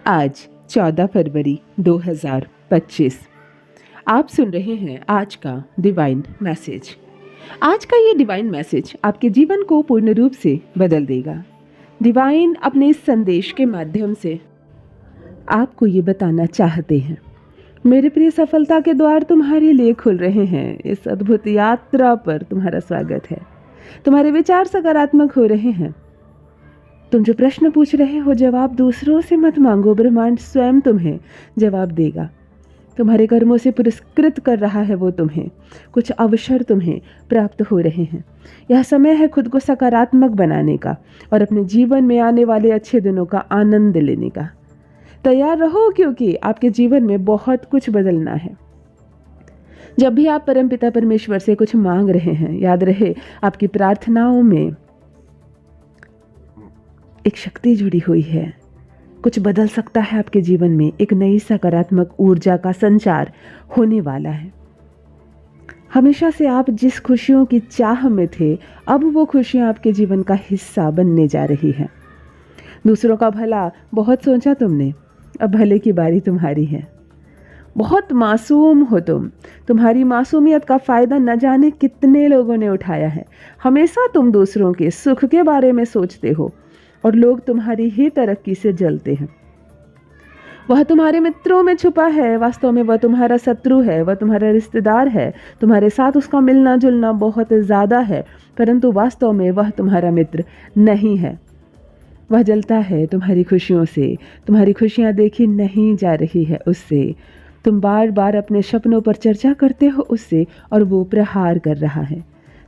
आज 14 फरवरी 2025। आप सुन रहे हैं आज का डिवाइन मैसेज। आज का ये डिवाइन मैसेज आपके जीवन को पूर्ण रूप से बदल देगा। डिवाइन अपने इस संदेश के माध्यम से आपको ये बताना चाहते हैं, मेरे प्रिय, सफलता के द्वार तुम्हारे लिए खुल रहे हैं। इस अद्भुत यात्रा पर तुम्हारा स्वागत है। तुम्हारे विचार सकारात्मक हो रहे हैं। तुम जो प्रश्न पूछ रहे हो, जवाब दूसरों से मत मांगो, ब्रह्मांड स्वयं तुम्हें जवाब देगा। तुम्हारे कर्मों से पुरस्कृत कर रहा है वो तुम्हें। कुछ अवसर तुम्हें प्राप्त हो रहे हैं। यह समय है खुद को सकारात्मक बनाने का और अपने जीवन में आने वाले अच्छे दिनों का आनंद लेने का। तैयार रहो, क्योंकि आपके जीवन में बहुत कुछ बदलना है। जब भी आप परमपिता परमेश्वर से कुछ मांग रहे हैं, याद रहे आपकी प्रार्थनाओं में एक शक्ति जुड़ी हुई है। कुछ बदल सकता है आपके जीवन में। एक नई सकारात्मक ऊर्जा का संचार होने वाला है। हमेशा से आप जिस खुशियों की चाह में थे, अब वो खुशियां आपके जीवन का हिस्सा बनने जा रही है। दूसरों का भला बहुत सोचा तुमने, अब भले की बारी तुम्हारी है। बहुत मासूम हो तुम। तुम्हारी मासूमियत का फ़ायदा न जाने कितने लोगों ने उठाया है। हमेशा तुम दूसरों के सुख के बारे में सोचते हो और लोग तुम्हारी ही तरक्की से जलते हैं। वह तुम्हारे मित्रों में छुपा है, वास्तव में वह तुम्हारा शत्रु है, वह तुम्हारा रिश्तेदार है। तुम्हारे साथ उसका मिलना जुलना बहुत ज़्यादा है, परंतु वास्तव में वह तुम्हारा मित्र नहीं है। वह जलता है तुम्हारी खुशियों से। तुम्हारी खुशियाँ देखी नहीं जा रही है उससे। तुम बार बार अपने सपनों पर चर्चा करते हो उससे, और वो प्रहार कर रहा है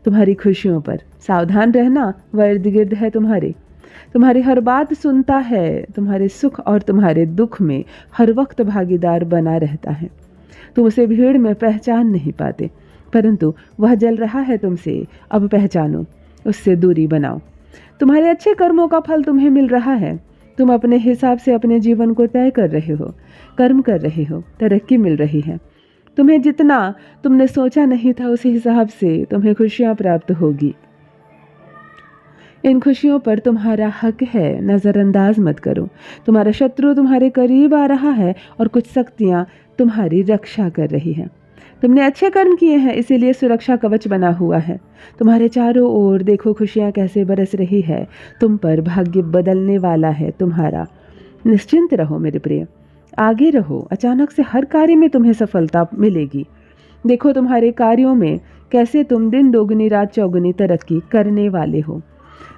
तुम्हारी खुशियों पर। सावधान रहना, वह इर्द गिर्द है तुम्हारी हर बात सुनता है। तुम्हारे सुख और तुम्हारे दुख में हर वक्त भागीदार बना रहता है। तुम उसे भीड़ में पहचान नहीं पाते, परंतु वह जल रहा है तुमसे। अब पहचानो, उससे दूरी बनाओ। तुम्हारे अच्छे कर्मों का फल तुम्हें मिल रहा है। तुम अपने हिसाब से अपने जीवन को तय कर रहे हो, कर्म कर रहे हो, तरक्की मिल रही है। तुम्हें जितना तुमने सोचा नहीं था, उसी हिसाब से तुम्हें खुशियाँ प्राप्त होगी। इन खुशियों पर तुम्हारा हक है, नज़रअंदाज मत करो। तुम्हारा शत्रु तुम्हारे करीब आ रहा है और कुछ शक्तियाँ तुम्हारी रक्षा कर रही हैं। तुमने अच्छे कर्म किए हैं, इसीलिए सुरक्षा कवच बना हुआ है। तुम्हारे चारों ओर देखो खुशियाँ कैसे बरस रही है। तुम पर भाग्य बदलने वाला है तुम्हारा। निश्चिंत रहो मेरे प्रिय, आगे रहो। अचानक से हर कार्य में तुम्हें सफलता मिलेगी। देखो तुम्हारे कार्यों में कैसे तुम दिन दोगुनी रात चौगुनी तरक्की करने वाले हो।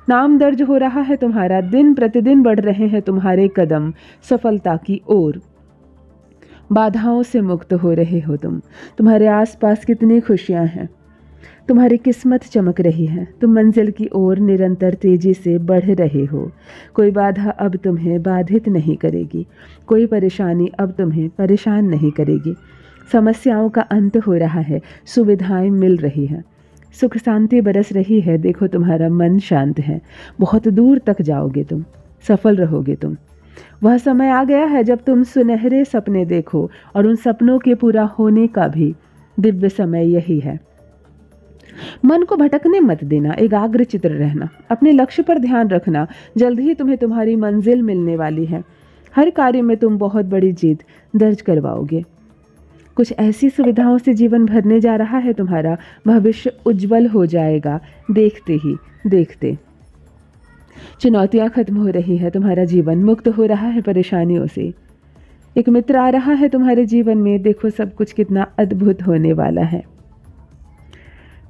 नाम दर्ज हो रहा है तुम्हारा। दिन प्रतिदिन बढ़ रहे हैं तुम्हारे कदम सफलता की ओर। बाधाओं से मुक्त हो रहे हो तुम। तुम्हारे आसपास कितनी खुशियां हैं। तुम्हारी किस्मत चमक रही है। तुम मंजिल की ओर निरंतर तेजी से बढ़ रहे हो। कोई बाधा अब तुम्हें बाधित नहीं करेगी। कोई परेशानी अब तुम्हें परेशान नहीं करेगी। समस्याओं का अंत हो रहा है, सुविधाएं मिल रही हैं, सुख शांति बरस रही है। देखो तुम्हारा मन शांत है। बहुत दूर तक जाओगे तुम, सफल रहोगे तुम। वह समय आ गया है जब तुम सुनहरे सपने देखो, और उन सपनों के पूरा होने का भी दिव्य समय यही है। मन को भटकने मत देना, एकाग्र चित्र रहना, अपने लक्ष्य पर ध्यान रखना। जल्द ही तुम्हें तुम्हारी मंजिल मिलने वाली है। हर कार्य में तुम बहुत बड़ी जीत दर्ज करवाओगे। कुछ ऐसी सुविधाओं से जीवन भरने जा रहा है तुम्हारा। भविष्य उज्जवल हो जाएगा देखते ही देखते। चुनौतियां खत्म हो रही है, तुम्हारा जीवन मुक्त हो रहा है परेशानियों से। एक मित्र आ रहा है तुम्हारे जीवन में। देखो सब कुछ कितना अद्भुत होने वाला है।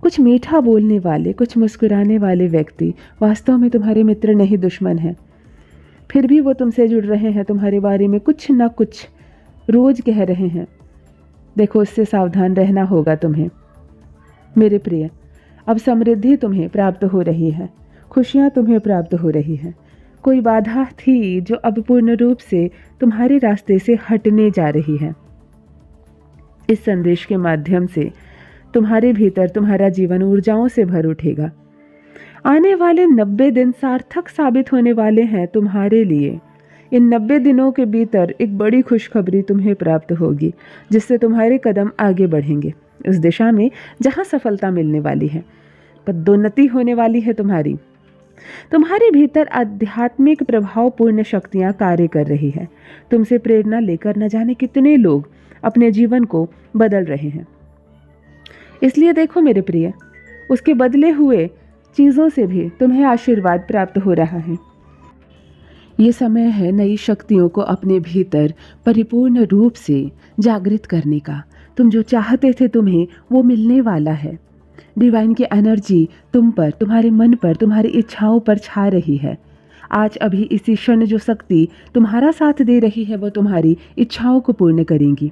कुछ मीठा बोलने वाले, कुछ मुस्कुराने वाले व्यक्ति वास्तव में तुम्हारे मित्र नहीं, दुश्मन हैं। फिर भी वो तुमसे जुड़ रहे हैं, तुम्हारे बारे में कुछ ना कुछ रोज कह रहे हैं। देखो उससे सावधान रहना होगा तुम्हें मेरे प्रिय। अब समृद्धि तुम्हें प्राप्त हो रही है, खुशियाँ तुम्हें प्राप्त हो रही हैं। कोई बाधा थी जो अब पूर्ण रूप से तुम्हारे रास्ते से हटने जा रही है। इस संदेश के माध्यम से तुम्हारे भीतर तुम्हारा जीवन ऊर्जाओं से भर उठेगा। आने वाले 90 दिन सार्थक साबित होने वाले हैं तुम्हारे लिए। इन 90 दिनों के भीतर एक बड़ी खुशखबरी तुम्हें प्राप्त होगी, जिससे तुम्हारे कदम आगे बढ़ेंगे उस दिशा में जहां सफलता मिलने वाली है। पदोन्नति होने वाली है तुम्हारी। तुम्हारे भीतर आध्यात्मिक प्रभावपूर्ण शक्तियां कार्य कर रही है। तुमसे प्रेरणा लेकर न जाने कितने लोग अपने जीवन को बदल रहे हैं। इसलिए देखो मेरे प्रिय, उसके बदले हुए चीज़ों से भी तुम्हें आशीर्वाद प्राप्त हो रहा है। ये समय है नई शक्तियों को अपने भीतर परिपूर्ण रूप से जागृत करने का। तुम जो चाहते थे तुम्हें वो मिलने वाला है। डिवाइन की एनर्जी तुम पर, तुम्हारे मन पर, तुम्हारी इच्छाओं पर छा रही है। आज अभी इसी क्षण जो शक्ति तुम्हारा साथ दे रही है वो तुम्हारी इच्छाओं को पूर्ण करेंगी।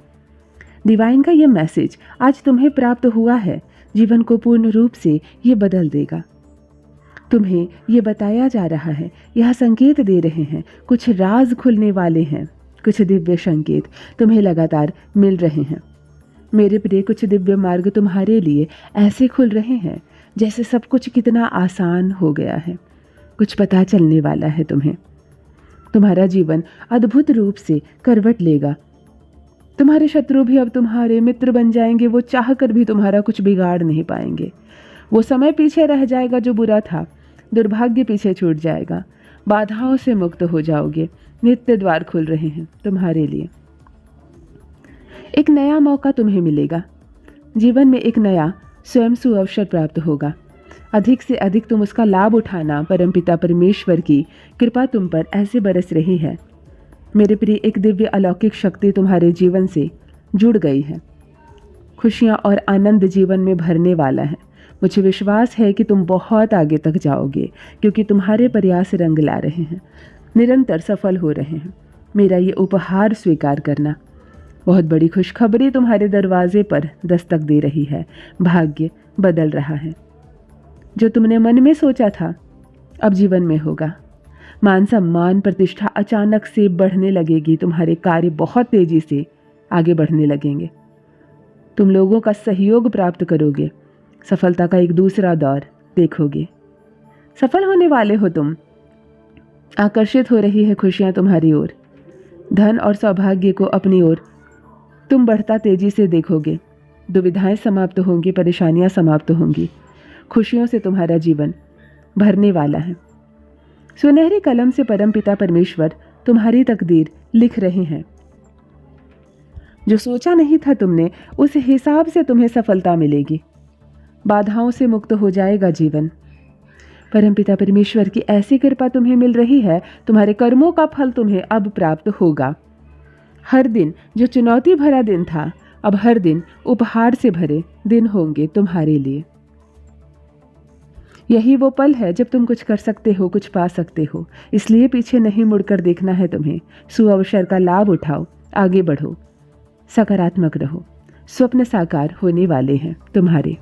डिवाइन का ये मैसेज आज तुम्हें प्राप्त हुआ है, जीवन को पूर्ण रूप से ये बदल देगा। तुम्हें ये बताया जा रहा है, यह संकेत दे रहे हैं, कुछ राज खुलने वाले हैं, कुछ दिव्य संकेत तुम्हें लगातार मिल रहे हैं। मेरे प्रिय, कुछ दिव्य मार्ग तुम्हारे लिए ऐसे खुल रहे हैं जैसे सब कुछ कितना आसान हो गया है। कुछ पता चलने वाला है तुम्हें। तुम्हारा जीवन अद्भुत रूप से करवट लेगा। तुम्हारे शत्रु भी अब तुम्हारे मित्र बन जाएंगे। वो चाह कर भी तुम्हारा कुछ बिगाड़ नहीं पाएंगे। वो समय पीछे रह जाएगा जो बुरा था, दुर्भाग्य पीछे छूट जाएगा, बाधाओं से मुक्त हो जाओगे। नित्य द्वार खुल रहे हैं तुम्हारे लिए। एक नया मौका तुम्हें मिलेगा। जीवन में एक नया स्वयं सुअवसर प्राप्त होगा। अधिक से अधिक तुम उसका लाभ उठाना। परमपिता परमेश्वर की कृपा तुम पर ऐसे बरस रही है। मेरे प्रिय, एक दिव्य अलौकिक शक्ति तुम्हारे जीवन से जुड़ गई है। खुशियाँ और आनंद जीवन में भरने वाला है। मुझे विश्वास है कि तुम बहुत आगे तक जाओगे, क्योंकि तुम्हारे प्रयास रंग ला रहे हैं, निरंतर सफल हो रहे हैं। मेरा ये उपहार स्वीकार करना। बहुत बड़ी खुशखबरी तुम्हारे दरवाजे पर दस्तक दे रही है। भाग्य बदल रहा है। जो तुमने मन में सोचा था अब जीवन में होगा। मान सम्मान प्रतिष्ठा अचानक से बढ़ने लगेगी। तुम्हारे कार्य बहुत तेजी से आगे बढ़ने लगेंगे। तुम लोगों का सहयोग प्राप्त करोगे। सफलता का एक दूसरा दौर देखोगे। सफल होने वाले हो तुम। आकर्षित हो रही है खुशियां तुम्हारी ओर। धन और सौभाग्य को अपनी ओर तुम बढ़ता तेजी से देखोगे। दुविधाएं समाप्त होंगी, परेशानियां समाप्त होंगी। खुशियों से तुम्हारा जीवन भरने वाला है। सुनहरी कलम से परमपिता परमेश्वर तुम्हारी तकदीर लिख रहे हैं। जो सोचा नहीं था तुमने, उस हिसाब से तुम्हें सफलता मिलेगी। बाधाओं से मुक्त हो जाएगा जीवन। परमपिता परमेश्वर की ऐसी कृपा तुम्हें मिल रही है। तुम्हारे कर्मों का फल तुम्हें अब प्राप्त होगा। हर दिन जो चुनौती भरा दिन था, अब हर दिन उपहार से भरे दिन होंगे तुम्हारे लिए। यही वो पल है जब तुम कुछ कर सकते हो, कुछ पा सकते हो। इसलिए पीछे नहीं मुड़कर देखना है तुम्हें। सुअवसर का लाभ उठाओ, आगे बढ़ो, सकारात्मक रहो। स्वप्न साकार होने वाले हैं तुम्हारे।